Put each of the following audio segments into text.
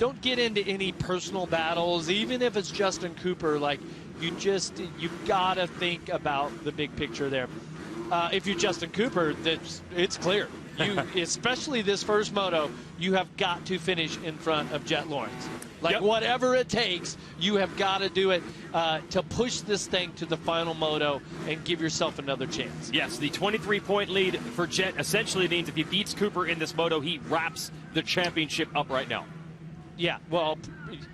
don't get into any personal battles, even if it's Justin Cooper. Like, you've got to think about the big picture there. If you're Justin Cooper, it's clear. Especially this first moto, you have got to finish in front of Jet Lawrence. Like, whatever it takes, you have got to do it to push this thing to the final moto and give yourself another chance. Yes, the 23-point lead for Jet essentially means if he beats Cooper in this moto, he wraps the championship up right now. Yeah, well,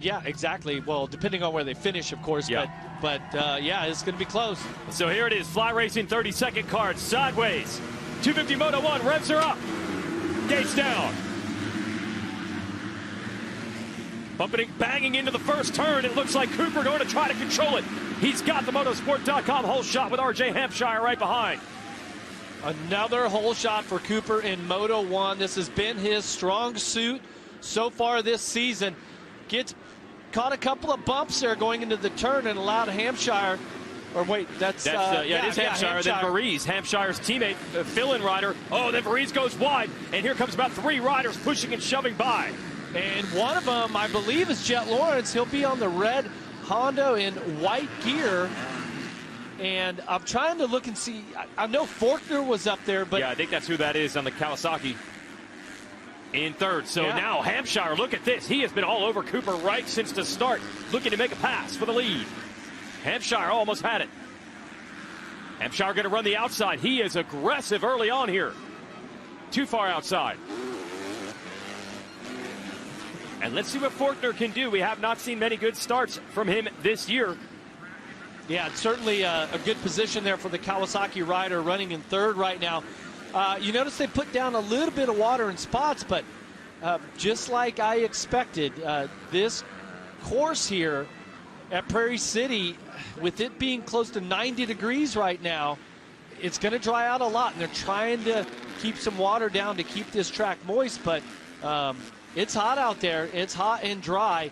yeah, exactly. Well, depending on where they finish, of course, yeah. but yeah, it's going to be close. So here it is, Fly Racing 30-second card, sideways. 250 Moto 1, revs are up. Gates down. Bumping, banging into the first turn. It looks like Cooper going to try to control it. He's got the motosport.com hole shot with RJ Hampshire right behind. Another hole shot for Cooper in Moto 1. This has been his strong suit so far this season. Gets caught a couple of bumps there going into the turn and allowed Hampshire. Or wait, it is Hampshire. Then Varese, Hampshire's teammate, fill-in rider. Oh, then Varese goes wide, and here comes about 3 riders pushing and shoving by. And one of them, I believe, is Jet Lawrence. He'll be on the red Honda in white gear. And I'm trying to look and see. I know Faulkner was up there, but yeah, I think that's who that is on the Kawasaki in third. So now Hampshire, look at this. He has been all over Cooper right since the start, looking to make a pass for the lead. Hampshire almost had it. Hampshire going to run the outside. He is aggressive early on here. Too far outside. And let's see what Faulkner can do. We have not seen many good starts from him this year. Yeah, it's certainly a good position there for the Kawasaki rider running in third right now. You notice they put down a little bit of water in spots, but just like I expected, this course here at Prairie City, with it being close to 90 degrees right now, it's going to dry out a lot, and they're trying to keep some water down to keep this track moist, but it's hot out there. It's hot and dry,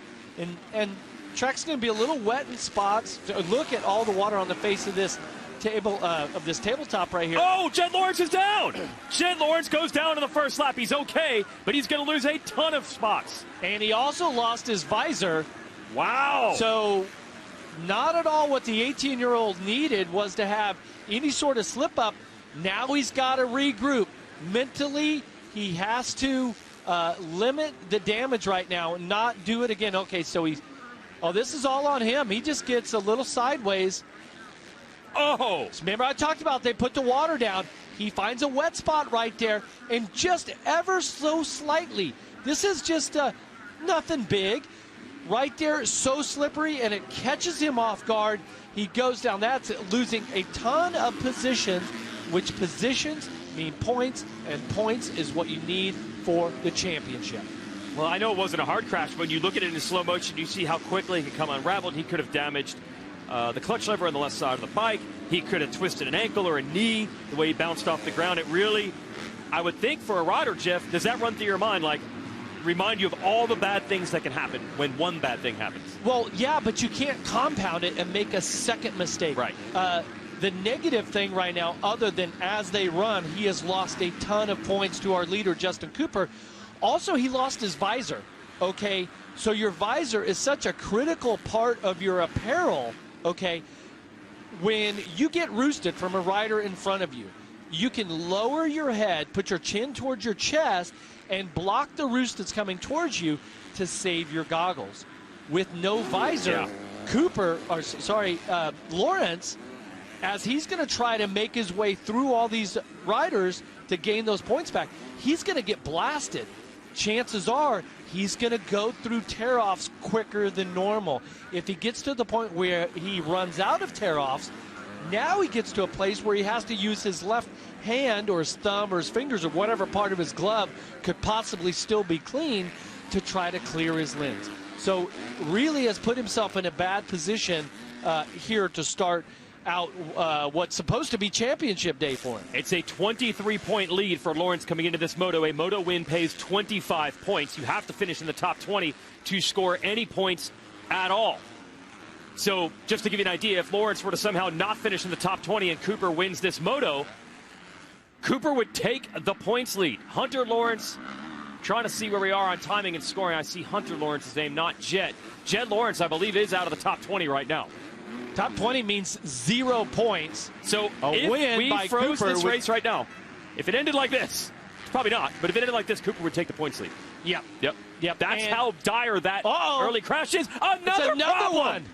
and track's going to be a little wet in spots. Look at all the water on the face of this tabletop right here. Oh, Jet Lawrence is down. Jet Lawrence goes down in the first lap. He's okay, but he's going to lose a ton of spots. And he also lost his visor. Wow. So not at all what the 18-year-old needed was to have any sort of slip up. Now he's got to regroup. Mentally, he has to limit the damage right now and not do it again. Okay, so this is all on him. He just gets a little sideways. Oh. So remember I talked about they put the water down. He finds a wet spot right there, and just ever so slightly. This is just nothing big. Right there, so slippery, and it catches him off guard. He goes down. That's losing a ton of positions, which positions mean points, and points is what you need for the championship. Well, I know it wasn't a hard crash, but when you look at it in slow motion, you see how quickly he can come unraveled. He could have damaged the clutch lever on the left side of the bike. He could have twisted an ankle or a knee the way he bounced off the ground. It really, I would think for a rider, Jeff, does that run through your mind, like, remind you of all the bad things that can happen when one bad thing happens? Well, yeah, but you can't compound it and make a second mistake. Right. The negative thing right now, other than as they run, he has lost a ton of points to our leader, Justin Cooper. Also, he lost his visor, okay? So your visor is such a critical part of your apparel, okay? When you get roosted from a rider in front of you, you can lower your head, put your chin towards your chest, and block the roost that's coming towards you to save your goggles. With no visor, Lawrence, as he's going to try to make his way through all these riders to gain those points back, he's going to get blasted. Chances are he's going to go through tear-offs quicker than normal. If he gets to the point where he runs out of tear-offs, now he gets to a place where he has to use his left hand or his thumb or his fingers or whatever part of his glove could possibly still be clean to try to clear his lens. So really has put himself in a bad position here to start out what's supposed to be championship day for him. It's a 23-point lead for Lawrence coming into this moto. A moto win pays 25 points. You have to finish in the top 20 to score any points at all. So just to give you an idea, if Lawrence were to somehow not finish in the top 20 and Cooper wins this moto, Cooper would take the points lead. Hunter Lawrence Trying to see where we are on timing and scoring. I see Hunter Lawrence's name, not Jet. Jet Lawrence, I believe, is out of the top 20 right now. Top 20 means 0 points. So a win we by froze Cooper this race right now, if it ended like this, probably not, but if it ended like this, Cooper would take the points lead. Yep. That's how dire that early crash is. Another one.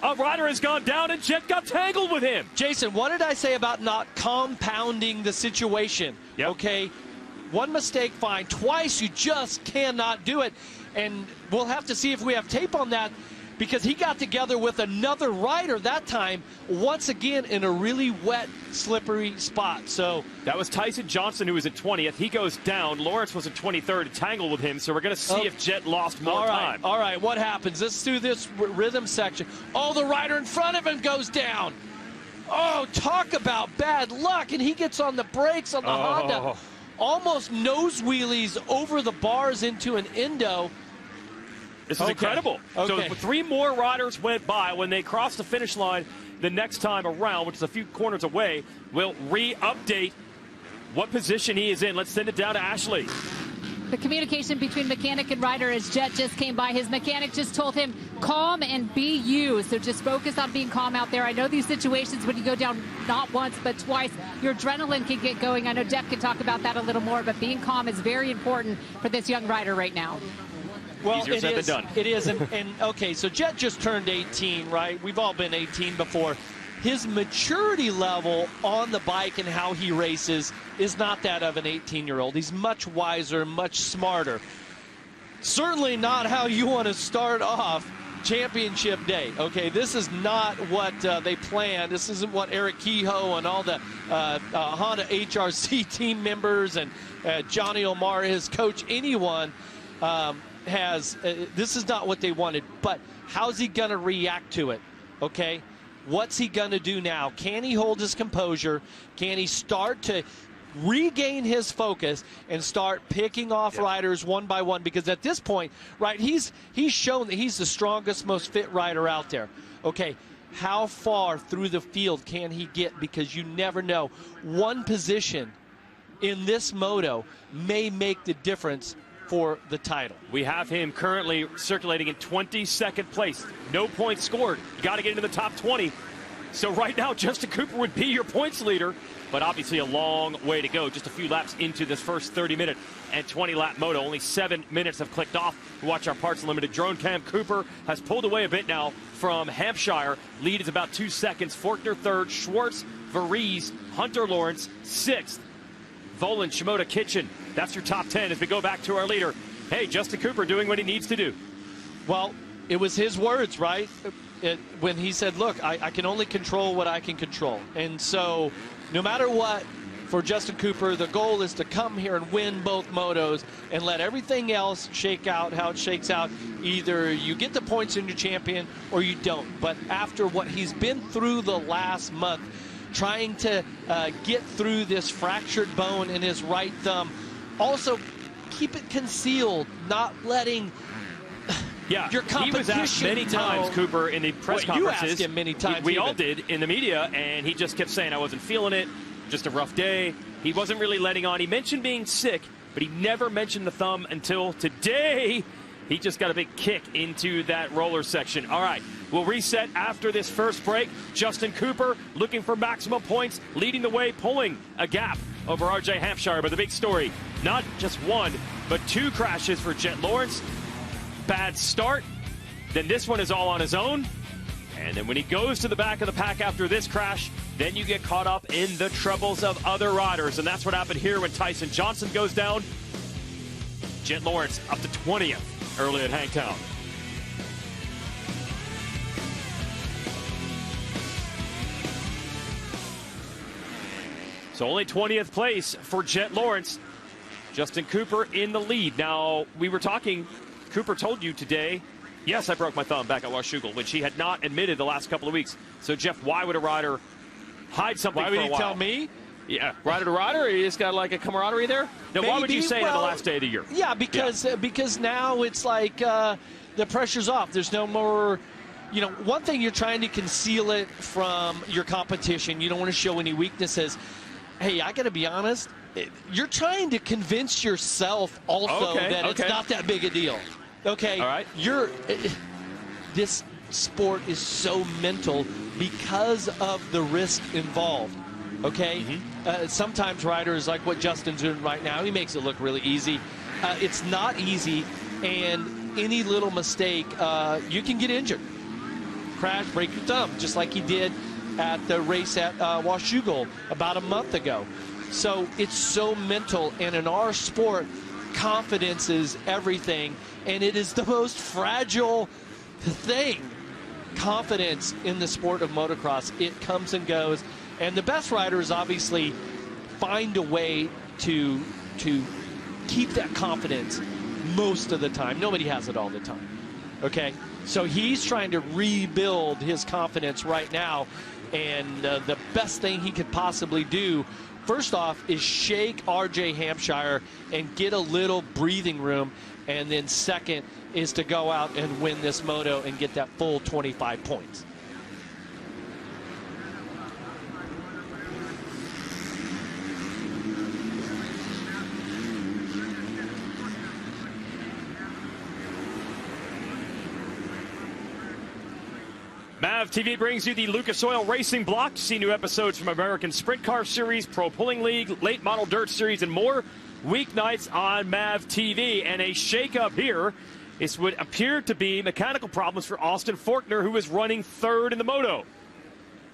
A rider has gone down, and Jet got tangled with him. Jason, what did I say about not compounding the situation? Yep. Okay, one mistake, fine. Twice, you just cannot do it. And we'll have to see if we have tape on that, because he got together with another rider that time, once again in a really wet, slippery spot. So that was Tyson Johnson, who was at 20th. He goes down. Lawrence was at 23rd, tangled with him. So we're going to see if Jet lost more time. All right, what happens? Let's do this rhythm section. Oh, the rider in front of him goes down. Oh, talk about bad luck. And he gets on the brakes on the Honda. Almost nose wheelies over the bars into an endo. This is incredible. Okay. So 3 more riders went by. When they cross the finish line the next time around, which is a few corners away, we'll re-update what position he is in. Let's send it down to Ashley. The communication between mechanic and rider as Jet just came by. His mechanic just told him, calm and be you. So just focus on being calm out there. I know these situations when you go down not once but twice, your adrenaline can get going. I know Jeff can talk about that a little more, but being calm is very important for this young rider right now. Well, easier said than done. It is. And okay, so Jet just turned 18, right? We've all been 18 before. His maturity level on the bike and how he races is not that of an 18-year-old. He's much wiser, much smarter. Certainly not how you want to start off championship day. Okay, this is not what they planned. This isn't what Eric Kehoe and all the Honda HRC team members and Johnny Omar, his coach, anyone has. This is not what they wanted. But how's he going to react to it? Okay, what's he going to do now? Can he hold his composure? Can he start to regain his focus and start picking off riders one by one? Because at this point, right, he's shown that he's the strongest, most fit rider out there. Okay, how far through the field can he get? Because you never know. One position in this moto may make the difference for the title. We have him currently circulating in 22nd place. No points scored. You got to get into the top 20. So right now, Justin Cooper would be your points leader, but obviously a long way to go. Just a few laps into this first 30-minute and 20-lap moto. Only 7 minutes have clicked off. We watch our Parts Unlimited drone cam. Cooper has pulled away a bit now from Hampshire. Lead is about 2 seconds. Forkner third. Schwartz, Varese, Hunter Lawrence, 6th. Volan, Shimoda, Kitchen. That's your top 10 as we go back to our leader. Hey, Justin Cooper doing what he needs to do. Well, it was his words, right? When he said, look, I can only control what I can control. And so no matter what, for Justin Cooper, the goal is to come here and win both motos and let everything else shake out how it shakes out. Either you get the points in your champion or you don't. But after what he's been through the last month, trying to get through this fractured bone in his right thumb, also keep it concealed, not letting your competition. He was asked many times, Cooper, in the press conferences. You asked him many times. We all did in the media, and he just kept saying, I wasn't feeling it, just a rough day. He wasn't really letting on. He mentioned being sick, but he never mentioned the thumb until today. He just got a big kick into that roller section. All right, we'll reset after this first break. Justin Cooper looking for maximum points, leading the way, pulling a gap over RJ Hampshire. But the big story, not just one, but 2 crashes for Jet Lawrence. Bad start. Then this one is all on his own. And then when he goes to the back of the pack after this crash, then you get caught up in the troubles of other riders. And that's what happened here when Tyson Johnson goes down. Jet Lawrence up to 20th early at Hangtown. So only 20th place for Jet Lawrence. Justin Cooper in the lead. Now, we were talking, Cooper told you today, yes, I broke my thumb back at Washougal, which he had not admitted the last couple of weeks. So, Jeff, why would a rider hide something for a while? Why would he tell me? Yeah, rider to rider, you just got like a camaraderie there? No, Maybe, why would you say it on the last day of the year? Yeah, because now it's like the pressure's off. There's no more, one thing, you're trying to conceal it from your competition. You don't want to show any weaknesses. Hey, I got to be honest, you're trying to convince yourself also that it's not that big a deal. Okay. All right. This sport is so mental because of the risk involved. Okay. Sometimes riders, like what Justin's doing right now, he makes it look really easy. It's not easy, and any little mistake, you can get injured. Crash, break your thumb, just like he did at the race at Washougal about a month ago. So it's so mental, and in our sport, confidence is everything, and it is the most fragile thing. Confidence in the sport of motocross, it comes and goes, and the best riders obviously find a way to keep that confidence most of the time. Nobody has it all the time. Okay, so he's trying to rebuild his confidence right now, and the best thing he could possibly do, first off, is shake RJ Hampshire and get a little breathing room, and then second is to go out and win this moto and get that full 25 points. MAV TV brings you the Lucas Oil Racing Block. See new episodes from American Sprint Car Series, Pro Pulling League, Late Model Dirt Series, and more weeknights on MAV TV. And a shakeup here. This would appear to be mechanical problems for Austin Forkner, who is running third in the moto.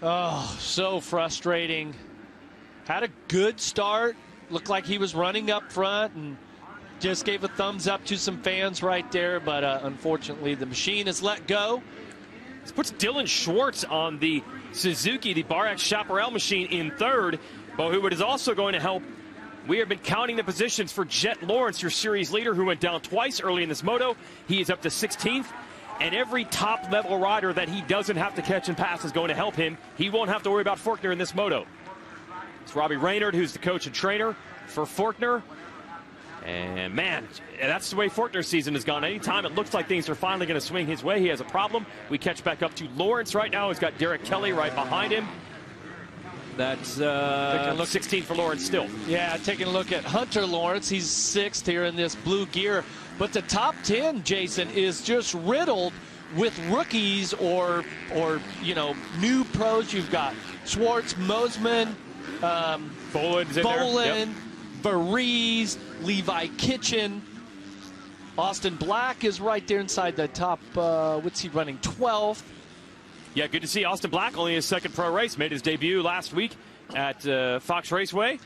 Oh, so frustrating. Had a good start. Looked like he was running up front and just gave a thumbs up to some fans right there. But unfortunately, the machine is let go. This puts Dylan Schwartz on the Suzuki, the Bar-X Chaparral machine, in third. But who is also going to help, we have been counting the positions for Jet Lawrence, your series leader, who went down twice early in this moto. He is up to 16th. And every top-level rider that he doesn't have to catch and pass is going to help him. He won't have to worry about Forkner in this moto. It's Robbie Raynard, who's the coach and trainer for Forkner. And, man, that's the way Forkner's season has gone. Anytime it looks like things are finally going to swing his way, he has a problem. We catch back up to Lawrence right now. He's got Derek Kelly right behind him. That's 16 for Lawrence still. Yeah, taking a look at Hunter Lawrence. He's 6th here in this blue gear. But the top 10, Jason, is just riddled with rookies or you know, new pros. You've got Schwartz, Mosman, Boland's in there. Yep. Varese, Levi Kitchen. Austin Black is right there inside the top, what's he running, 12th? Yeah, good to see Austin Black, only his second pro race, made his debut last week at Fox Raceway.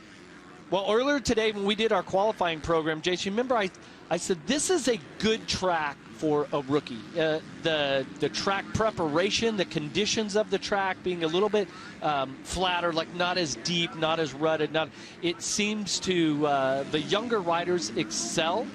Well, earlier today when we did our qualifying program, Jason, remember I said this is a good track for a rookie. The track preparation, the conditions of the track being a little bit flatter, like not as deep, not as rutted. It seems to the younger riders excel.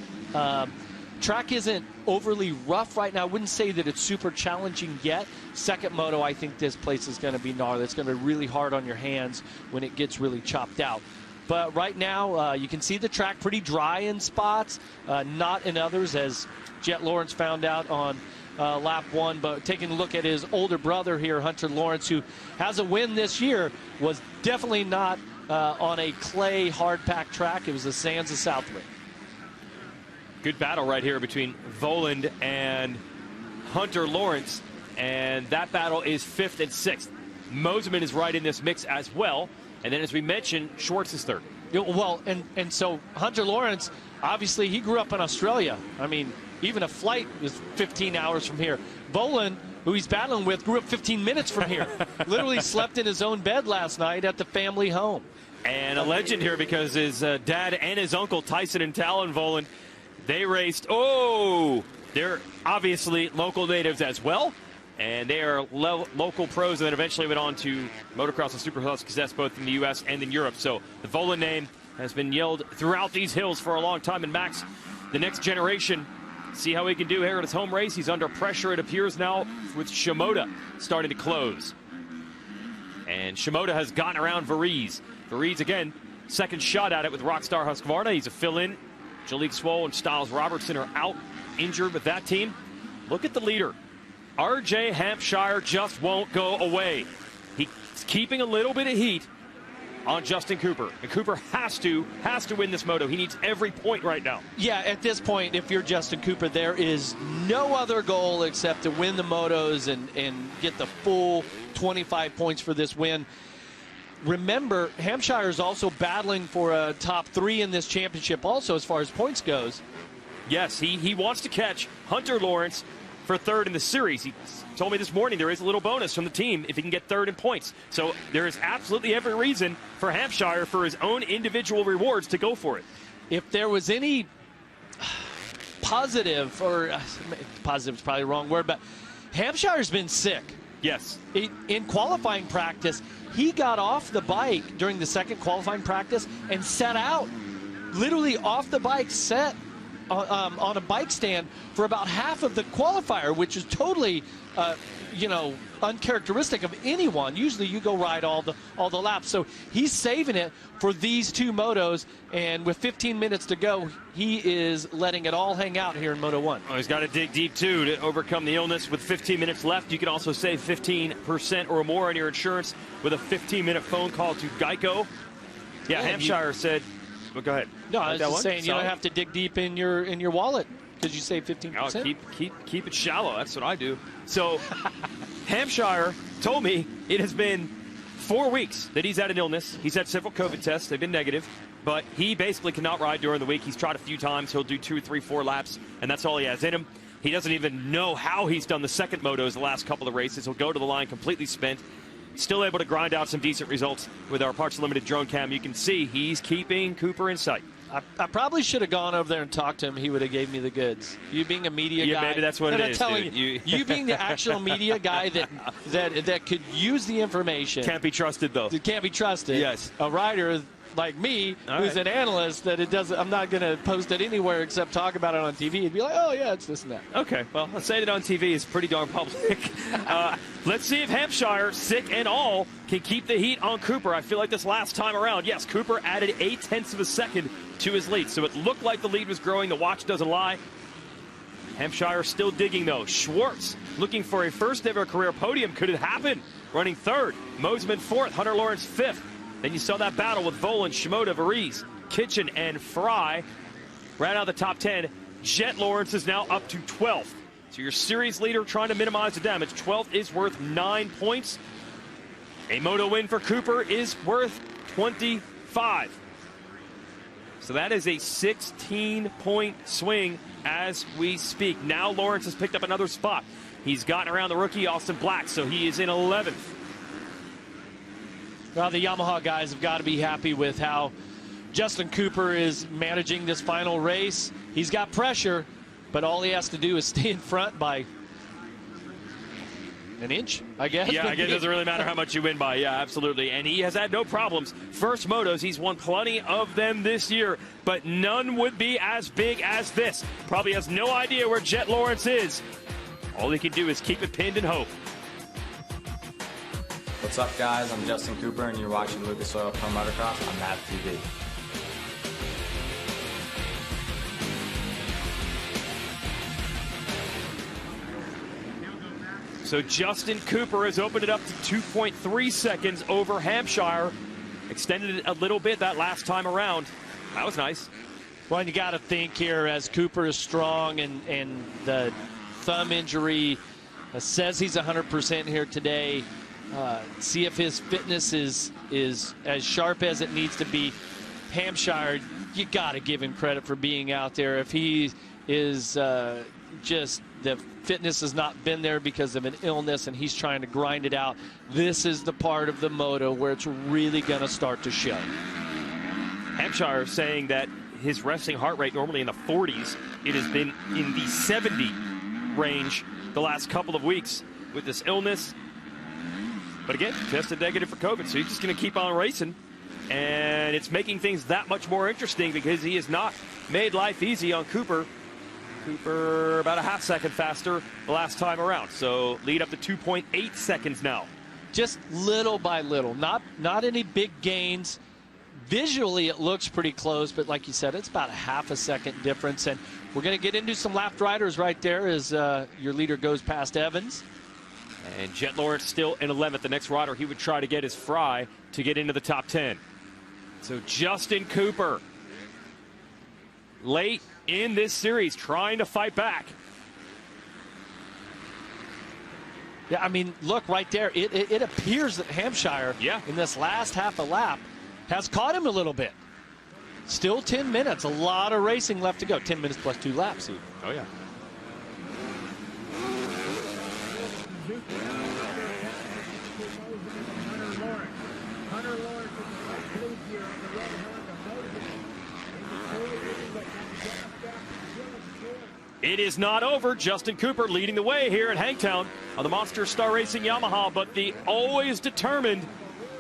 Track isn't overly rough right now. I wouldn't say that it's super challenging yet. Second moto, I think this place is going to be gnarly. It's going to be really hard on your hands when it gets really chopped out. But right now, you can see the track pretty dry in spots, not in others, as Jet Lawrence found out on lap 1. But taking a look at his older brother here, Hunter Lawrence, who has a win this year, was definitely not on a clay hard-packed track. It was the sands of Southwick. Good battle right here between Voland and Hunter Lawrence, and that battle is 5th and 6th. Mosman is right in this mix as well, and then as we mentioned, Schwartz is 3rd. Well, and so Hunter Lawrence, obviously he grew up in Australia. I mean, even a flight is 15 hours from here. Voland, who he's battling with, grew up 15 minutes from here. Literally slept in his own bed last night at the family home. And a legend here because his dad and his uncle, Tyson and Talon Voland, they raced. Oh, they're obviously local natives as well. And they are local pros and then eventually went on to motocross and supercross success both in the U.S. and in Europe. So the Voland name has been yelled throughout these hills for a long time. And Max, the next generation, see how he can do here at his home race. He's under pressure, it appears now, with Shimoda starting to close. And Shimoda has gotten around Varese. Varese, again, second shot at it with Rockstar Husqvarna. He's a fill-in. Jalik Swoll and Styles Robertson are out injured with that team. Look at the leader. RJ Hampshire just won't go away. He's keeping a little bit of heat on Justin Cooper. And Cooper has to win this moto. He needs every point right now. Yeah, at this point, if you're Justin Cooper, there is no other goal except to win the motos and get the full 25 points for this win. Remember, Hampshire is also battling for a top 3 in this championship also as far as points goes. Yes, he wants to catch Hunter Lawrence for 3rd in the series. He told me this morning there is a little bonus from the team if he can get 3rd in points. So there is absolutely every reason for Hampshire, for his own individual rewards, to go for it. If there was any positive, or positive is probably the wrong word, but Hampshire's been sick. Yes. In qualifying practice, he got off the bike during the second qualifying practice and set out, literally off the bike, set on a bike stand for about half of the qualifier, which is totally, uncharacteristic of anyone. Usually you go ride all the laps. So he's saving it for these 2 motos, and with 15 minutes to go, he is letting it all hang out here in Moto 1. Well, he's got to dig deep, too, to overcome the illness. With 15 minutes left, you can also save 15% or more on your insurance with a 15-minute phone call to Geico. Yeah, Hampshire said... Well, go ahead. No, I was just saying you don't have to dig deep in your wallet because you save 15%. Oh, keep it shallow. That's what I do. So Hampshire told me it has been 4 weeks that he's had an illness. He's had several COVID tests. They've been negative. But he basically cannot ride during the week. He's tried a few times. He'll do 2, 3, 4 laps, and that's all he has in him. He doesn't even know how he's done the second motos the last couple of races. He'll go to the line completely spent. Still able to grind out some decent results with our Parts Limited drone cam. You can see he's keeping Cooper in sight. I probably should have gone over there and talked to him. He would have gave me the goods. You being a media guy. Maybe that's what it is. I'm telling you being the actual media guy that could use the information. Can't be trusted, though. It can't be trusted. Yes. A writer like me, who's an analyst, that it doesn't. I'm not going to post it anywhere except talk about it on TV. It'd be like, oh yeah, it's this and that. Okay, well, saying it on TV is pretty darn public. Let's see if Hampshire, sick and all, can keep the heat on Cooper. I feel like this last time around, yes, Cooper added 0.8 of a second to his lead, so it looked like the lead was growing. The watch doesn't lie. Hampshire still digging, though. Schwartz looking for a first-ever career podium. Could it happen? Running 3rd. Mosman 4th. Hunter Lawrence 5th. Then you saw that battle with Volan, Shimoda, Varize, Kitchen, and Fry. Right out of the top 10. Jet Lawrence is now up to 12th. So your series leader trying to minimize the damage. 12th is worth 9 points. A moto win for Cooper is worth 25. So that is a 16-point swing as we speak. Now Lawrence has picked up another spot. He's gotten around the rookie Austin Black, so he is in 11th. Well, the Yamaha guys have got to be happy with how Justin Cooper is managing this final race. He's got pressure, but all he has to do is stay in front by an inch, I guess. Yeah, I guess it doesn't really matter how much you win by. Yeah, absolutely. And he has had no problems. First motos, he's won plenty of them this year, but none would be as big as this. Probably has no idea where Jet Lawrence is. All he can do is keep it pinned and hope. What's up, guys? I'm Justin Cooper, and you're watching Lucas Oil Pro Motocross on MAP TV. So Justin Cooper has opened it up to 2.3 seconds over Hampshire. Extended it a little bit that last time around. That was nice. Well, you got to think here as Cooper is strong and the thumb injury says he's 100% here today. See if his fitness is as sharp as it needs to be. Hampshire, you got to give him credit for being out there. If he is just the fitness has not been there because of an illness and he's trying to grind it out, this is the part of the moto where it's really going to start to show. Hampshire saying that his resting heart rate normally in the 40s. It has been in the 70 range the last couple of weeks with this illness. But again, tested negative for COVID, so he's just going to keep on racing. And it's making things that much more interesting because he has not made life easy on Cooper. Cooper about a half second faster the last time around. So lead up to 2.8 seconds now. Just little by little, not any big gains. Visually, it looks pretty close, but like you said, it's about a half a second difference. And we're going to get into some lapped riders right there as your leader goes past Evans. And Jet Lawrence still in 11th. The next rider he would try to get is Fry to get into the top 10. So Justin Cooper, late in this series, trying to fight back. Yeah, I mean, look right there. It appears that Hampshire, in this last half a lap, has caught him a little bit. Still 10 minutes. A lot of racing left to go. 10 minutes plus 2 laps even. Oh, yeah. It is not over. Justin Cooper leading the way here at Hangtown on the Monster Star Racing Yamaha, but the always determined,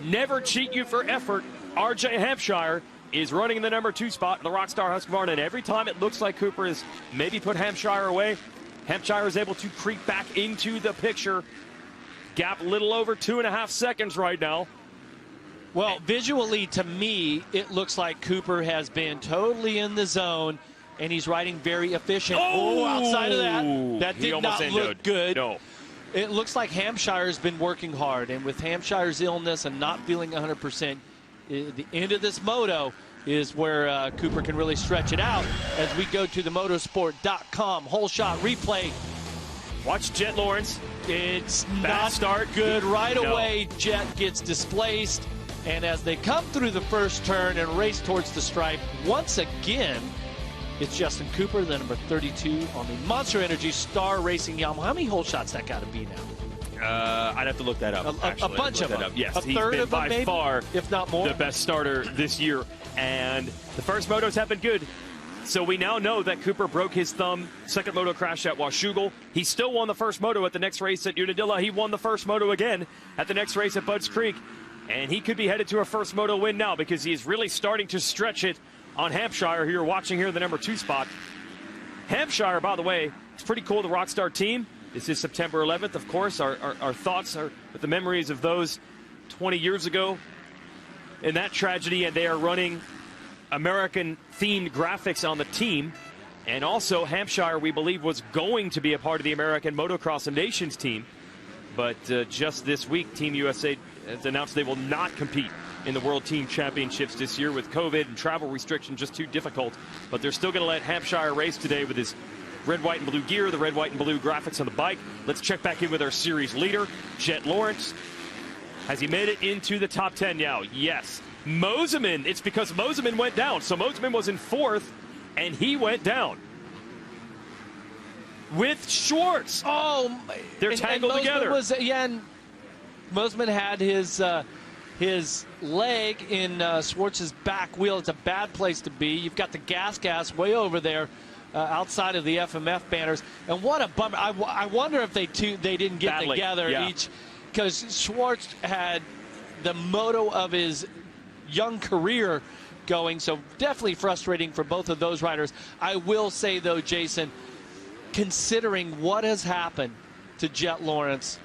never cheat you for effort, RJ Hampshire is running in the number 2 spot in the Rockstar Husqvarna, and every time it looks like Cooper has maybe put Hampshire away, Hampshire is able to creep back into the picture. Gap a little over 2.5 seconds right now. Well, visually to me, it looks like Cooper has been totally in the zone, and he's riding very efficient. Oh, outside of that did not look good. No. It looks like Hampshire's been working hard, and with Hampshire's illness and not feeling 100%, the end of this moto is where Cooper can really stretch it out as we go to the motorsport.com whole shot replay. Watch Jet Lawrence. It's Bad not start. good. Right away, Jet gets displaced, and as they come through the first turn and race towards the stripe, once again, it's Justin Cooper, the number 32 on the Monster Energy Star Racing Yamaha. How many hole shots that got to be now? I'd have to look that up. A bunch of them. Yes, a he's third been of them, by maybe, far, if not more, the best starter this year. And the first motos have been good. So we now know that Cooper broke his thumb. Second moto crash at Washougal. He still won the first moto at the next race at Unadilla. He won the first moto again at the next race at Budds Creek. And he could be headed to a first moto win now because he's really starting to stretch it on Hampshire, who you're watching here in the number 2 spot. Hampshire, by the way, it's pretty cool, the Rockstar team. This is September 11th, of course. Our thoughts are with the memories of those 20 years ago in that tragedy, and they are running American-themed graphics on the team. And also, Hampshire, we believe, was going to be a part of the American Motocross and Nations team. But just this week, Team USA has announced they will not compete in the World Team Championships this year with COVID and travel restrictions just too difficult. But they're still going to let Hampshire race today with his red, white, and blue gear, the red, white, and blue graphics on the bike. Let's check back in with our series leader, Jet Lawrence. Has he made it into the top 10 now? Yes. Moseman, it's because Moseman went down. So Moseman was in 4th, and he went down. With Schwartz. Oh, they're tangled together. And Moseman had his leg in Schwartz's back wheel. It's a bad place to be. You've got the gas way over there outside of the FMF banners. And what a bummer. I wonder if they didn't get together each, because Schwartz had the moto of his young career going. So definitely frustrating for both of those riders. I will say, though, Jason, considering what has happened to Jet Lawrence,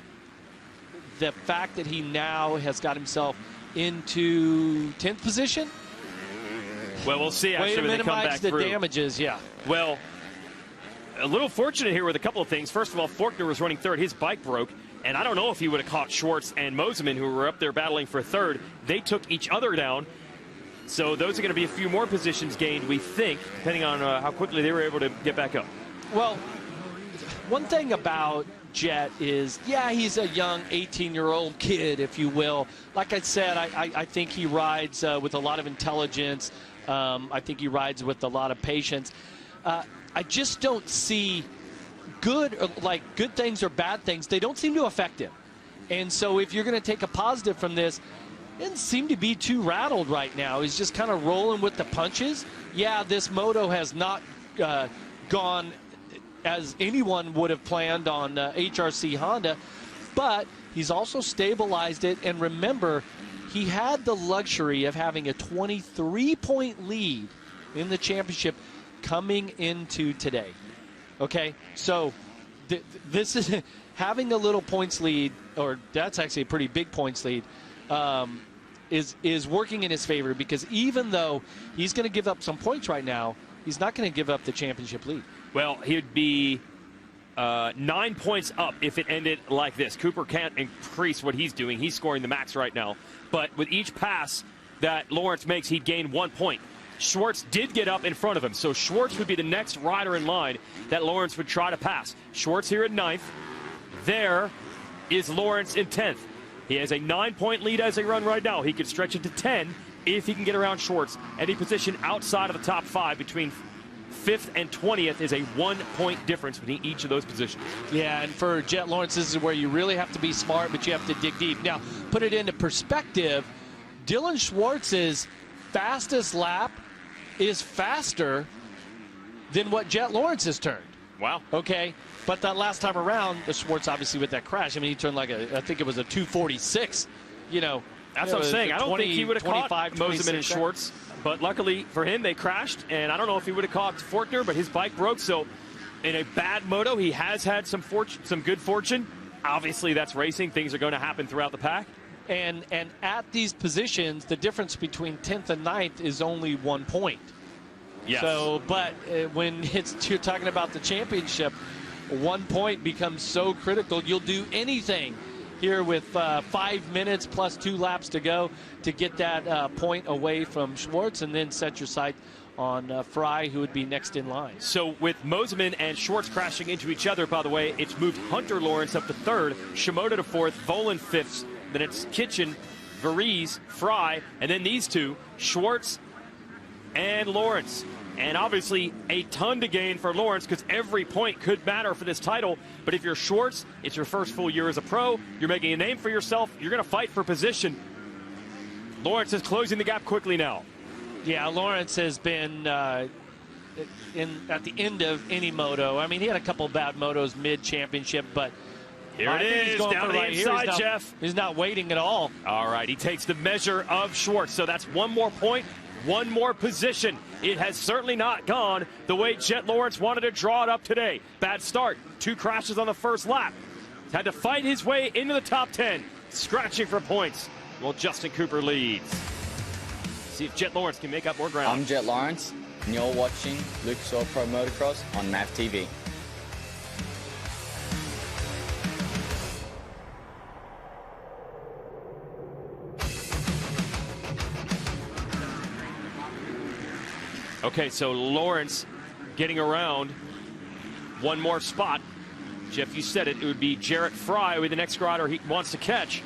the fact that he now has got himself into 10th position. Well, we'll see. Way actually, to when they come minimize back the through. damages, yeah. Well, a little fortunate here with a couple of things. First of all, Faulkner was running 3rd. His bike broke. And I don't know if he would have caught Schwartz and Moseman, who were up there battling for 3rd. They took each other down. So those are going to be a few more positions gained, we think, depending on how quickly they were able to get back up. Well, one thing about Jet is, yeah, he's a young 18-year-old kid, if you will. Like I said, I think he rides with a lot of intelligence. I think he rides with a lot of patience. I just don't see good things or bad things. They don't seem to affect him. And so if you're going to take a positive from this, he doesn't seem to be too rattled right now. He's just kind of rolling with the punches. Yeah, this moto has not gone as anyone would have planned on HRC Honda, but he's also stabilized it. And remember, he had the luxury of having a 23-point lead in the championship coming into today. Okay, so this is having a little points lead, or that's actually a pretty big points lead, is working in his favor, because even though he's going to give up some points right now, he's not going to give up the championship lead. Well, he'd be 9 points up if it ended like this. Cooper can't increase what he's doing. He's scoring the max right now. But with each pass that Lawrence makes, he'd gain 1 point. Schwartz did get up in front of him, so Schwartz would be the next rider in line that Lawrence would try to pass. Schwartz here in 9th. There is Lawrence in 10th. He has a 9-point lead as they run right now. He could stretch it to 10 if he can get around Schwartz. Any position outside of the top 5 between 5th and 20th is a 1-point difference between each of those positions. Yeah, and for Jet Lawrence, this is where you really have to be smart, but you have to dig deep. Now, put it into perspective, Dylan Schwartz's fastest lap is faster than what Jet Lawrence has turned. Wow. Okay, but that last time around, the Schwartz obviously with that crash, I mean, he turned like I think it was a 246, you know. That's what I'm saying. I don't think he would have caught Moseman and Schwartz, but luckily for him, they crashed, and I don't know if he would have caught Fortner, but his bike broke, so in a bad moto, he has had some good fortune. Obviously, that's racing. Things are going to happen throughout the pack. And at these positions, the difference between 10th and 9th is only 1 point. Yes. So, but when you're talking about the championship, 1 point becomes so critical. You'll do anything here with 5 minutes plus 2 laps to go to get that point away from Schwartz, and then set your sight on Fry, who would be next in line. So with Moseman and Schwartz crashing into each other, by the way, it's moved Hunter Lawrence up to 3rd, Shimoda to 4th, Volan 5th, then it's Kitchen, Varese, Fry, and then these two, Schwartz and Lawrence. And obviously a ton to gain for Lawrence because every point could matter for this title. But if you're Schwartz, it's your first full year as a pro. You're making a name for yourself. You're going to fight for position. Lawrence is closing the gap quickly now. Yeah, Lawrence has been at the end of any moto. I mean, he had a couple bad motos mid-championship, but here it is, down the inside, Jeff. He's not waiting at all. All right, he takes the measure of Schwartz. So that's 1 more point, 1 more position. It has certainly not gone the way Jet Lawrence wanted to draw it up today. Bad start, 2 crashes on the first lap. Had to fight his way into the top 10, scratching for points while Justin Cooper leads. See if Jet Lawrence can make up more ground. I'm Jet Lawrence, and you're watching Lucas Oil Pro Motocross on MAV TV. Okay, so Lawrence getting around 1 more spot. Jeff, you said it. It would be Jarrett Fry with the next rider he wants to catch.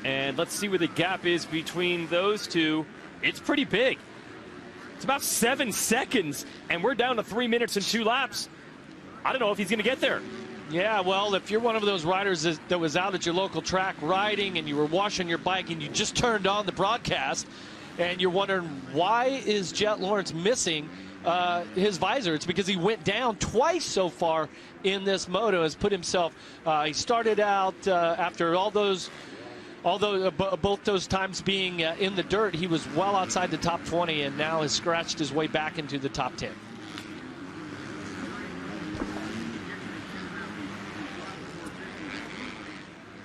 And let's see where the gap is between those two. It's pretty big. It's about 7 seconds, and we're down to 3 minutes and 2 laps. I don't know if he's going to get there. Yeah, well, if you're one of those riders that was out at your local track riding and you were washing your bike and you just turned on the broadcast and you're wondering why is Jet Lawrence missing his visor, it's because he went down twice so far in this moto. Has put himself, he started out after both those times being in the dirt, he was well outside the top 20 and now has scratched his way back into the top 10.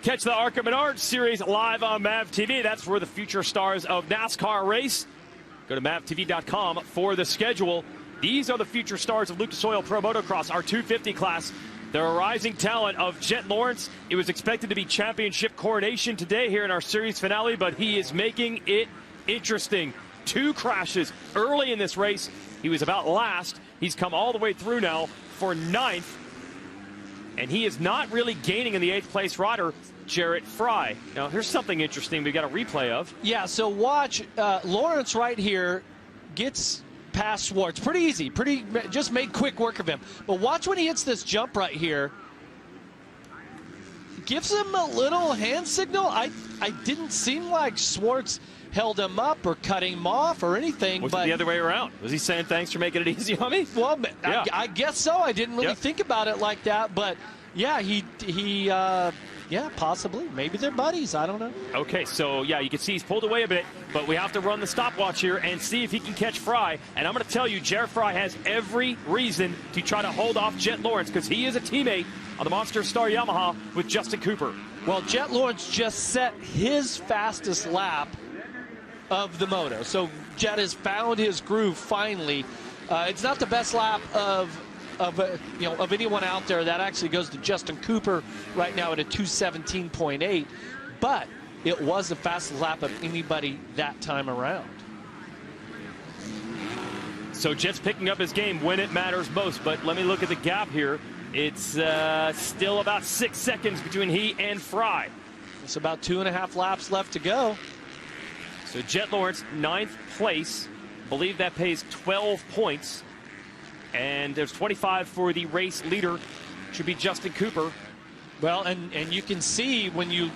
Catch the ARCA Menards Series live on MAV TV. That's where the future stars of NASCAR race. Go to MAVTV.com for the schedule. These are the future stars of Lucas Oil Pro Motocross, our 250 class. The rising talent of Jet Lawrence. It was expected to be championship coronation today here in our series finale, but he is making it interesting. 2 crashes early in this race. He was about last. He's come all the way through now for 9th. And he is not really gaining in the 8th place rider, Jarrett Fry. Now, here's something interesting we've got a replay of. Yeah, so watch Lawrence right here gets past Schwartz. Pretty easy. Just made quick work of him. But watch when he hits this jump right here. Gives him a little hand signal. I didn't seem like Schwartz held him up or cut him off or anything. Was it the other way around? Was he saying thanks for making it easy on me? Well, yeah. I guess so. I didn't really think about it like that. But, yeah, yeah, possibly. Maybe they're buddies. I don't know. Okay, so, yeah, you can see he's pulled away a bit, but we have to run the stopwatch here and see if he can catch Fry. And I'm going to tell you, Jarrett Fry has every reason to try to hold off Jet Lawrence because he is a teammate on the Monster Star Yamaha with Justin Cooper. Well, Jet Lawrence just set his fastest lap of the moto. So Jet has found his groove finally. It's not the best lap of anyone out there. That actually goes to Justin Cooper right now at a 217.8. But it was the fastest lap of anybody that time around. So Jet's picking up his game when it matters most, but let me look at the gap here. It's still about 6 seconds between he and Fry. It's about 2.5 laps left to go. So Jet Lawrence, 9th place. Believe that pays 12 points. And there's 25 for the race leader. Should be Justin Cooper. Well, and you can see when you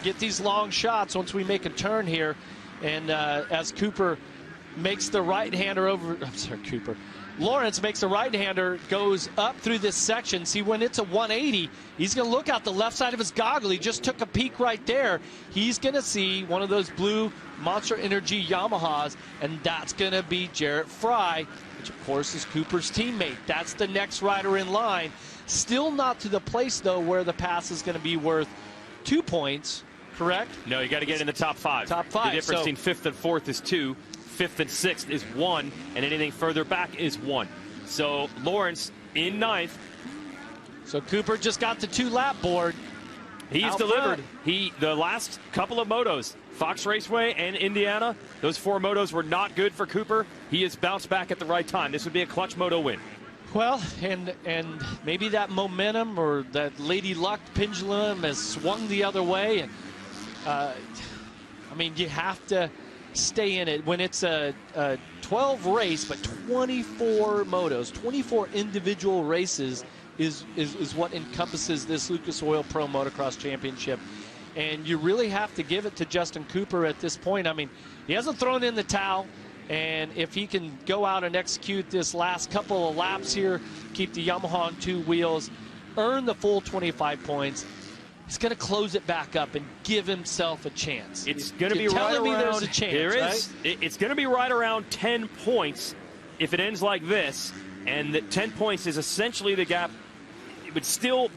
get these long shots, once we make a turn here, and as Cooper makes the right-hander over, I'm sorry, Lawrence makes the right-hander, goes up through this section. See, when it's a 180, he's going to look out the left side of his goggle. He just took a peek right there. He's going to see one of those blue Monster Energy Yamahas, and that's going to be Jarrett Fry, which, of course, is Cooper's teammate. That's the next rider in line. Still not to the place, though, where the pass is going to be worth 2 points, correct? No, you got to get in the top 5. Top 5. The difference between 5th and 4th is 2. 5th and 6th is 1, and anything further back is 1. So Lawrence in 9th. So Cooper just got the 2-lap board. He's delivered. The last couple of motos, Fox Raceway and Indiana, those 4 motos were not good for Cooper. He has bounced back at the right time. This would be a clutch moto win. Well, and maybe that momentum or that Lady Luck pendulum has swung the other way. And I mean, you have to stay in it when it's a 12 race, but 24 motos, 24 individual races is what encompasses this Lucas Oil Pro Motocross Championship. And you really have to give it to Justin Cooper at this point. I mean, he hasn't thrown in the towel. And if he can go out and execute this last couple of laps here, keep the Yamaha on 2 wheels, earn the full 25 points, he's going to close it back up and give himself a chance. It's going to be right around. There's a chance, there is. Right? It's going to be right around 10 points if it ends like this. And that 10 points is essentially the gap. It would still,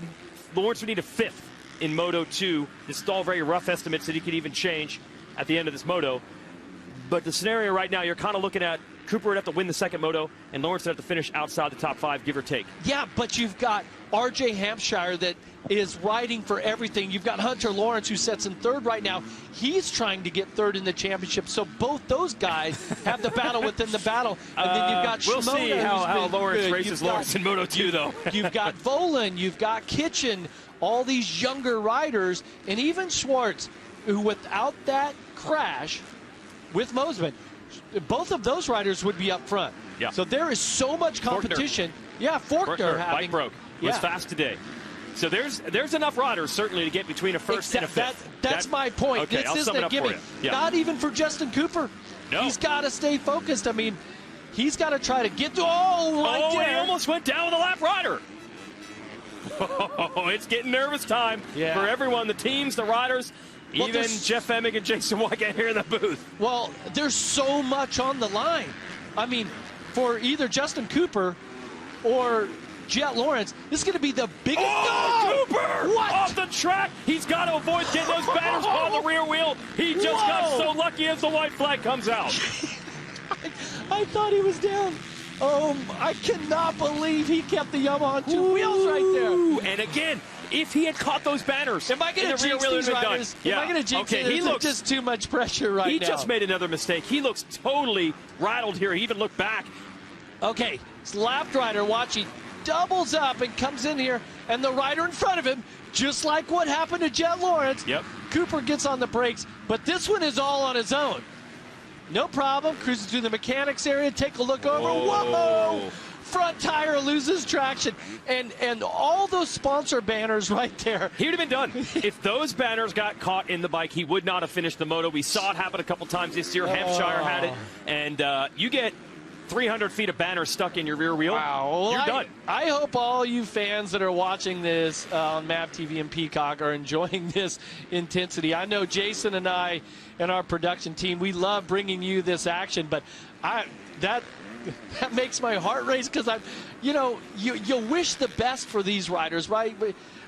Lawrence would need a 5th in Moto 2. This is all very rough estimates that he could even change at the end of this moto. But the scenario right now, you're kind of looking at Cooper would have to win the second moto, and Lawrence would have to finish outside the top 5, give or take. Yeah, but you've got R.J. Hampshire that is riding for everything. You've got Hunter Lawrence, who sits in 3rd right now. He's trying to get 3rd in the championship. So both those guys have the battle within the battle. And then you've got we'll Shimoda, see how Lawrence races Lawrence in Moto 2, though. You've got Volan, you've got Kitchen, all these younger riders, and even Schwartz, who without that crash with Mosman, both of those riders would be up front. Yeah. So there is so much competition. Yeah, Faulkner bike broke. Was fast today. So there's enough riders certainly to get between a 1st and a 5th. That's my point. Okay, this I'll isn't sum it a up gimme. for you. Yeah. Not even for Justin Cooper. No. He's got to stay focused. I mean, he's got to try to get to right there. He almost went down with a lap rider. Oh, it's getting nervous time for everyone, the teams, the riders. Well, even Jeff Emig and Jason White here in the booth. Well, there's so much on the line. I mean, for either Justin Cooper or Jet Lawrence, this is going to be the biggest. Oh, Cooper! What? Off the track. He's got to avoid getting those banners on the rear wheel. He just got so lucky as the white flag comes out. I thought he was down. I cannot believe he kept the Yamaha on 2 wheels right there. And again, if he had caught those banners, am I going to jinx these riders? Yeah. Am I going to jinx it? He looks just too much pressure right now. He just made another mistake. He looks totally rattled here. He even looked back. Okay, it's left rider. Watch, he doubles up and comes in here, and the rider in front of him, just like what happened to Jet Lawrence. Yep. Cooper gets on the brakes, but this one is all on his own. No problem. Cruises through the mechanics area. Take a look over. Whoa! Front tire loses traction, and all those sponsor banners right there. He would have been done. If those banners got caught in the bike, he would not have finished the moto. We saw it happen a couple times this year. Hampshire had it, and you get 300 feet of banners stuck in your rear wheel. Wow. You're done. I hope all you fans that are watching this on MAV TV and Peacock are enjoying this intensity. I know Jason and I and our production team, we love bringing you this action, but that makes my heart race because you wish the best for these riders, right?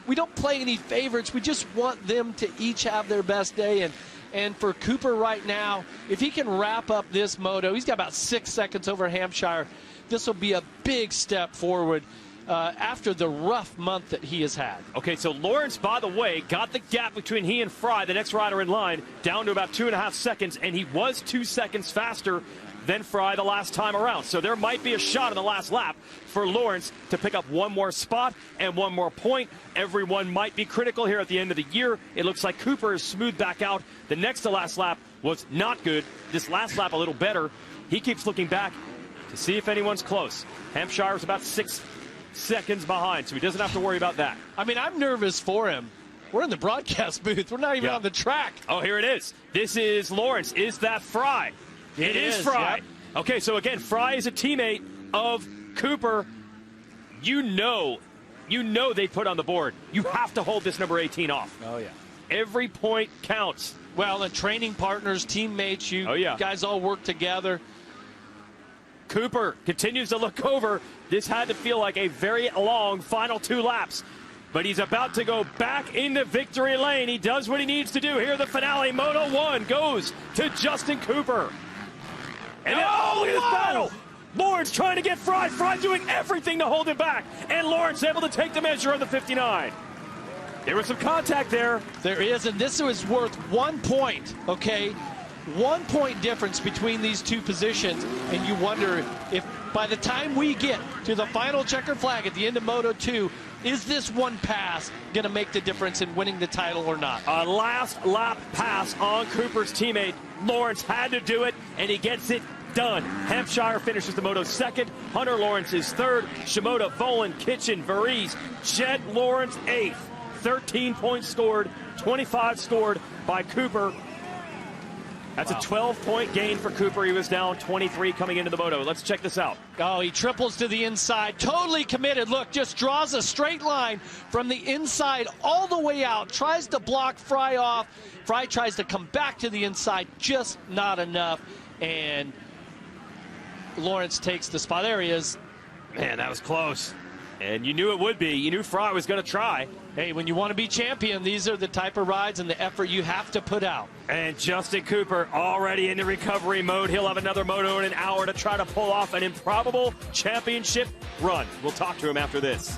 We don't play any favorites. We just want them to each have their best day. And for Cooper right now, if he can wrap up this moto, he's got about 6 seconds over Hampshire. This will be a big step forward after the rough month that he has had. Okay, so Lawrence, by the way, got the gap between he and Fry, the next rider in line, down to about 2.5 seconds, and he was 2 seconds faster than Fry the last time around. So there might be a shot in the last lap for Lawrence to pick up one more spot and one more point. Everyone might be critical here at the end of the year. It looks like Cooper is smoothed back out. The next to last lap was not good. This last lap a little better. He keeps looking back to see if anyone's close. Hampshire's about 6 seconds behind, so he doesn't have to worry about that. I mean, I'm nervous for him. We're in the broadcast booth. We're not even on the track. Oh, here it is. This is Lawrence. Is that Fry? It is Fry. Yep. Okay, so again, Fry is a teammate of Cooper. You know they put on the board. You have to hold this number 18 off. Oh, yeah. Every point counts. Well, and training partners, teammates, you guys all work together. Cooper continues to look over. This had to feel like a very long final 2 laps. But he's about to go back into victory lane. He does what he needs to do. Here, the finale. Moto 1 goes to Justin Cooper. And look at this battle. Lawrence trying to get Fry. Fry doing everything to hold him back. And Lawrence able to take the measure on the 59. There was some contact there. There is, and this was worth 1 point, okay? 1 point difference between these two positions, and you wonder if by the time we get to the final checkered flag at the end of Moto 2, is this one pass going to make the difference in winning the title or not? A last lap pass on Cooper's teammate. Lawrence had to do it, and he gets it done. Hampshire finishes the Moto 2nd. Hunter Lawrence is 3rd. Shimoda, Volan, Kitchen, Varese, Jed Lawrence 8th. 13 points scored, 25 scored by Cooper. That's a 12-point gain for Cooper. He was down 23 coming into the Moto. Let's check this out. Oh, he triples to the inside. Totally committed. Look, just draws a straight line from the inside all the way out. Tries to block Fry off. Fry tries to come back to the inside. Just not enough. And Lawrence takes the spot. There he is. Man, that was close. And you knew it would be. You knew Fry was going to try. Hey, when you want to be champion, these are the type of rides and the effort you have to put out. And Justin Cooper already into recovery mode. He'll have another moto in an hour to try to pull off an improbable championship run. We'll talk to him after this.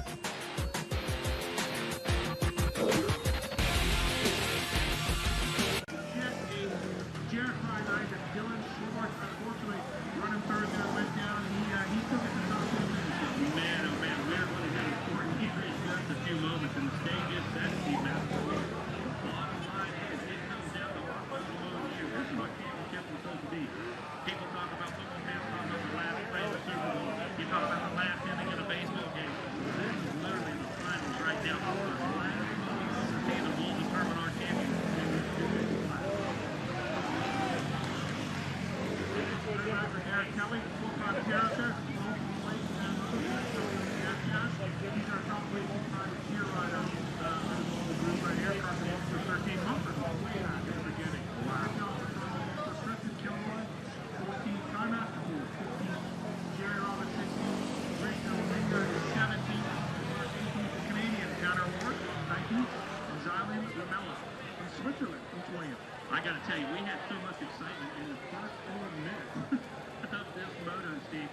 I got to tell you, we had so much excitement in the first 4 minutes of this Moto, Steve.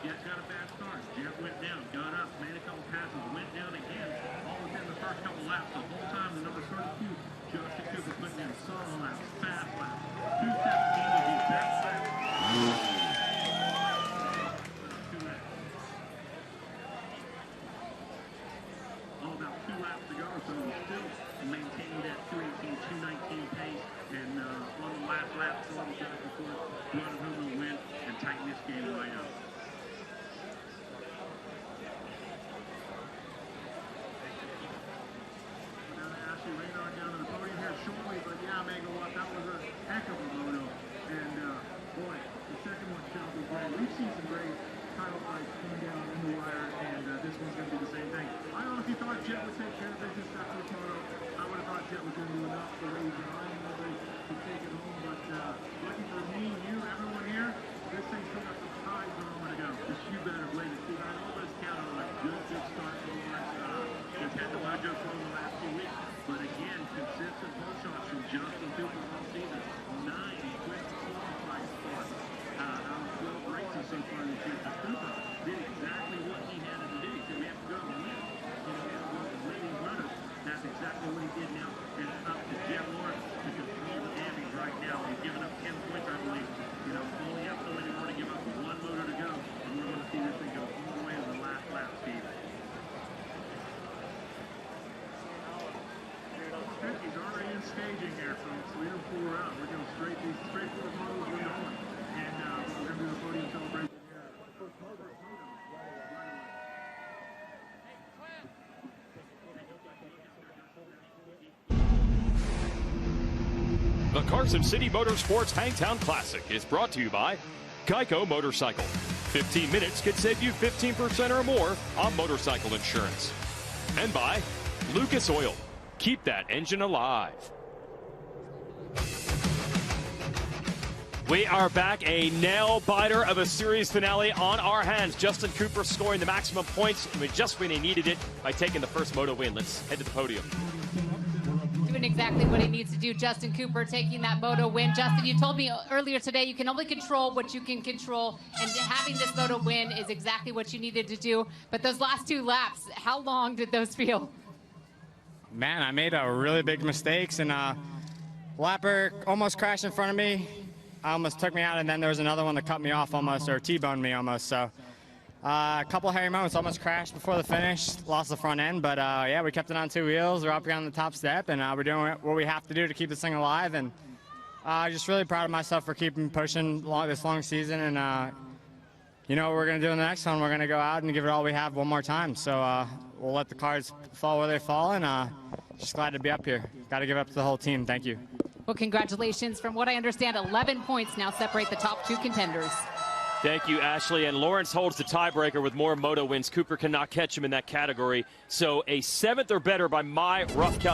Jet got a bad start. Jet went down, got up, made a couple passes, went down again, all within the first couple laps. The whole time, the number 32, Justin Cooper putting in solo laps, fast laps. 2:17 was the exact lap. All about 2 laps to go, so still maintaining that 2:18, 2:19 pace. And on the last lap, Florida back and forth, one of whom will win and tighten this game right up. Now Ashley Radar down to the podium here shortly, but yeah, Megawatt, that was a heck of a moto. And boy, the second one shall be great. We've seen some great title fights come down in the wire, and this one's going to be the same thing. I honestly thought Jet would take care of business after this moto. I would have thought Jet was going to do enough the way he's behind to take it home, but lucky for me, you, everyone here, this thing still got some time for a moment to go. Just you better believe it, Steve. I always count on a good start for Lawrence. Just had the mojo for the last 2 weeks, but again, consistent pole shots from Justin Cooper all season. 9 quick qualifying starts out of 12 races so far this year. Cooper did exactly what he had to do. So we have to go staging here, folks. We don't fool around. We're going straight, these straightforward motos we're going. And we're going to do the podium celebration here. First moto, right away. The Carson City Motorsports Hangtown Classic is brought to you by Geico Motorcycle. 15 minutes could save you 15% or more on motorcycle insurance. And by Lucas Oil. Keep that engine alive. We are back, a nail-biter of a series finale on our hands. Justin Cooper scoring the maximum points just when he needed it by taking the first moto win. Let's head to the podium. Doing exactly what he needs to do. Justin Cooper taking that moto win. Justin, you told me earlier today you can only control what you can control, and having this moto win is exactly what you needed to do. But those last 2 laps, how long did those feel? Man, I made a really big mistakes, and lapper almost crashed in front of me. Almost took me out, and then there was another one that cut me off almost, or T-boned me almost. So a couple hairy moments, almost crashed before the finish, lost the front end, but yeah, we kept it on 2 wheels. We're up here on the top step, and we're doing what we have to do to keep this thing alive. And just really proud of myself for keeping pushing this long season. And you know what we're going to do in the next one? We're going to go out and give it all we have one more time. So we'll let the cards fall where they fall, and just glad to be up here. Got to give up to the whole team. Thank you. Well, congratulations. From what I understand, 11 points now separate the top 2 contenders. Thank you, Ashley. And Lawrence holds the tiebreaker with more moto wins. Cooper cannot catch him in that category. So a 7th or better by my rough calculation.